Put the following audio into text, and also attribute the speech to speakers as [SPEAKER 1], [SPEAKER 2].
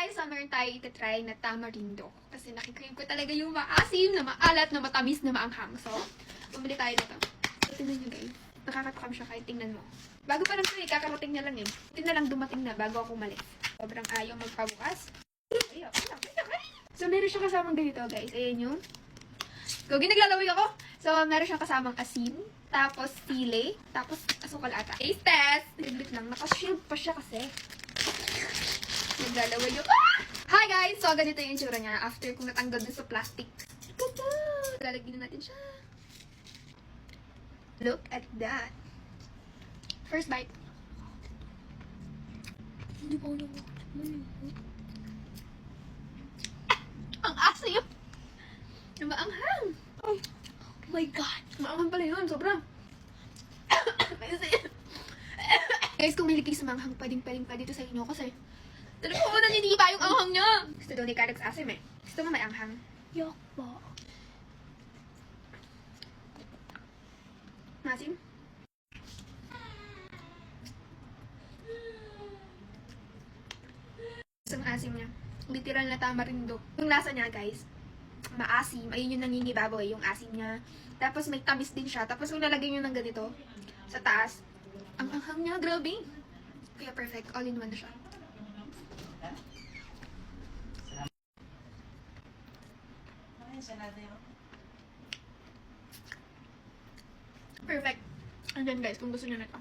[SPEAKER 1] guys, meron tayo itatry na tamarindo. Kasi nakikrave ko talaga yung maasim, na maalat, na matamis, na maanghang. So, bumili tayo nito. So, tingnan nyo guys. Nakakatakam siya kahit tingnan mo. Bago pa lang ito kakarating niya lang eh. Ito na lang dumating na bago ako umalis. Sobrang ayaw magpabukas. Ayaw. So, meron siya kasamang ganito guys. Ayan yung. Gogi, naglalaway ako. So, meron siyang kasamang asin. Tapos, sili. Tapos, asukal ata. Taste test! Naglit lang. Nakashield pa siya kasi. Naglalaway yung... Ah! Hi guys! So, ganito yung itsura niya after kung natanggal dun sa plastic. Tada! Lalagyan na natin siya. Look at that. First bite. Hindi pa ako ang asim! Maanghang! Oh my God! Maanghang pala yun. Sobra. Guys, kung mahilig kayo sa maanghang, pwedeng pa dito sa inyo kasi talaga po naniniba yung anghang niya. Gusto daw ni Karex asim eh. Gusto mo may anghang? Yok po. Masim? Isang asim niya. Literal na tamarindo. Yung lasa niya, guys, maasim. Ayun yung nangingibabaw eh, yung asim niya. Tapos may tamis din siya. Tapos kung lalagay nyo ng ganito sa taas, ang anghang niya, grabe. Kaya perfect. All in one na siya. Perfect. And then guys, kung gusto nyo na ito,